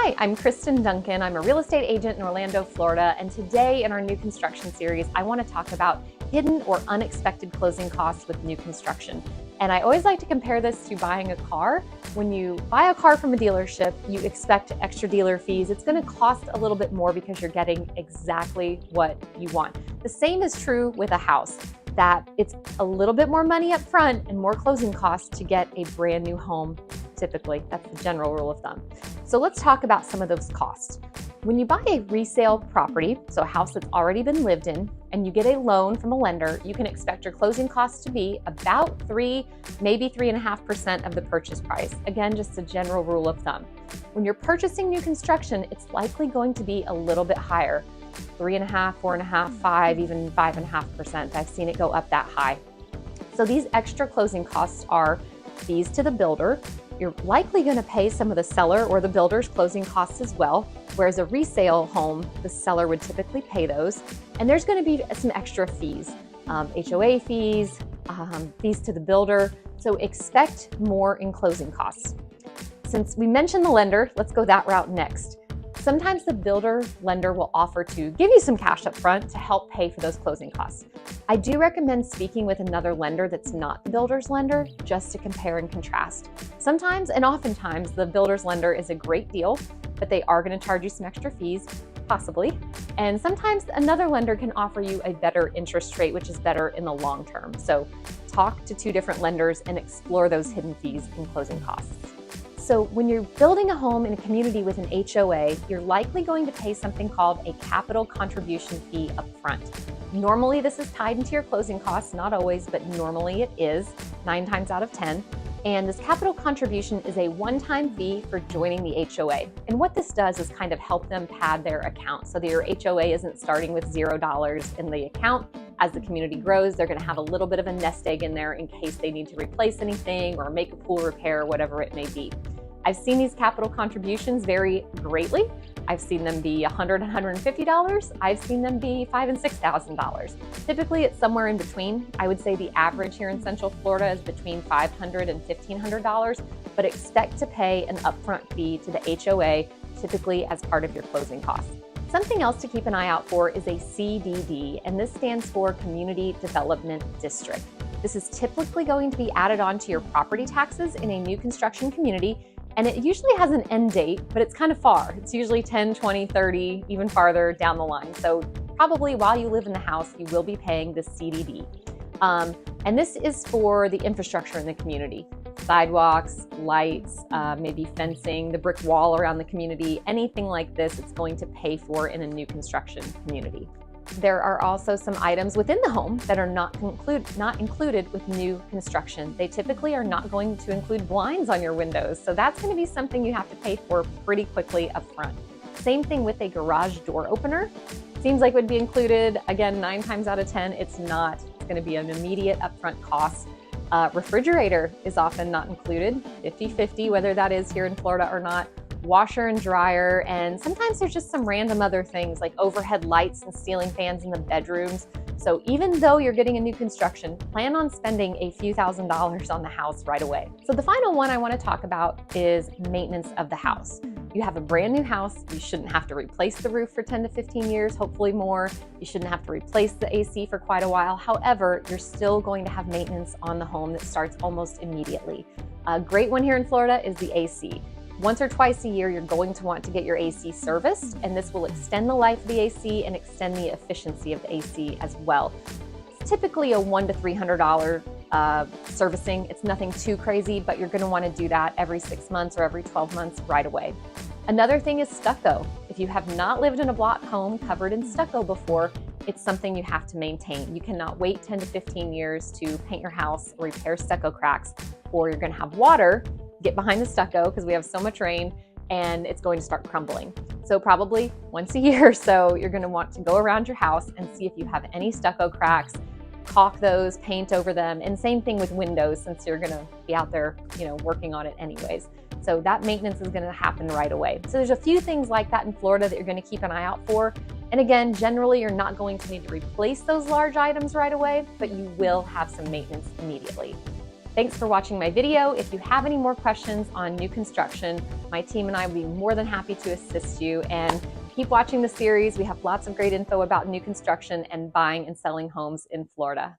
Hi, I'm Kristin Duncan. I'm a real estate agent in Orlando, Florida, and today in our new construction series, I want to talk about hidden or unexpected closing costs with new construction. And I always like to compare this to buying a car. When you buy a car from a dealership, you expect extra dealer fees. It's going to cost a little bit more because you're getting exactly what you want. The same is true with a house, that it's a little bit more money up front and more closing costs to get a brand new home. Typically, that's the general rule of thumb. So let's talk about some of those costs. When you buy a resale property, so a house that's already been lived in, and you get a loan from a lender, you can expect your closing costs to be about 3, maybe 3.5% of the purchase price. Again, just a general rule of thumb. When you're purchasing new construction, it's likely going to be a little bit higher, 3.5%, 4.5%, 5%, even 5.5%. I've seen it go up that high. So these extra closing costs are fees to the builder. You're likely going to pay some of the seller or the builder's closing costs as well, whereas a resale home, the seller would typically pay those. And there's going to be some extra fees, HOA fees, fees to the builder. So expect more in closing costs. Since we mentioned the lender, let's go that route next. Sometimes the builder lender will offer to give you some cash up front to help pay for those closing costs. I do recommend speaking with another lender that's not the builder's lender, just to compare and contrast. Sometimes and oftentimes the builder's lender is a great deal, but they are going to charge you some extra fees, possibly. And sometimes another lender can offer you a better interest rate, which is better in the long term. So talk to 2 different lenders and explore those hidden fees and closing costs. So when you're building a home in a community with an HOA, you're likely going to pay something called a capital contribution fee up front. Normally this is tied into your closing costs, not always, but normally it is 9 times out of 10. And this capital contribution is a one-time fee for joining the HOA. And what this does is kind of help them pad their account so that your HOA isn't starting with $0 in the account. As the community grows, they're going to have a little bit of a nest egg in there in case they need to replace anything or make a pool repair, whatever it may be. I've seen these capital contributions vary greatly. I've seen them be $100, $150. I've seen them be $5,000 and $6,000. Typically, it's somewhere in between. I would say the average here in Central Florida is between $500 and $1,500, but expect to pay an upfront fee to the HOA, typically as part of your closing costs. Something else to keep an eye out for is a CDD, and this stands for Community Development District. This is typically going to be added on to your property taxes in a new construction community, and it usually has an end date, but it's kind of far. It's usually 10, 20, 30, even farther down the line. So probably while you live in the house, you will be paying this CDD. And this is for the infrastructure in the community. Sidewalks, lights, maybe fencing, the brick wall around the community, anything like this, it's going to pay for in a new construction community. There are also some items within the home that are not included with new construction. They typically are not going to include blinds on your windows, so that's going to be something you have to pay for pretty quickly up front. Same thing with a garage door opener. Seems like it would be included. Again, 9 times out of 10, it's not. It's going to be an immediate upfront cost. Refrigerator is often not included, 50-50, whether that is here in Florida or not. Washer and dryer, and sometimes there's just some random other things like overhead lights and ceiling fans in the bedrooms. So even though you're getting a new construction, plan on spending a few $1,000s on the house right away. So the final one I want to talk about is maintenance of the house. You have a brand new house, you shouldn't have to replace the roof for 10 to 15 years, hopefully more. You shouldn't have to replace the AC for quite a while. However, you're still going to have maintenance on the home that starts almost immediately. A great one here in Florida is the AC. Once or twice a year, you're going to want to get your AC serviced, and this will extend the life of the AC and extend the efficiency of the AC as well. It's typically a $100 to $300 servicing. It's nothing too crazy, but you're going to want to do that every 6 months or every 12 months right away. Another thing is stucco. If you have not lived in a block home covered in stucco before, it's something you have to maintain. You cannot wait 10 to 15 years to paint your house or repair stucco cracks, or you're going to have water get behind the stucco because we have so much rain and it's going to start crumbling. So probably once a year or so, you're going to want to go around your house and see if you have any stucco cracks, caulk those, paint over them, and same thing with windows since you're going to be out there, working on it anyways. So that maintenance is going to happen right away. So there's a few things like that in Florida that you're going to keep an eye out for. And again, generally, you're not going to need to replace those large items right away, but you will have some maintenance immediately. Thanks for watching my video. If you have any more questions on new construction, my team and I will be more than happy to assist you. And keep watching the series. We have lots of great info about new construction and buying and selling homes in Florida.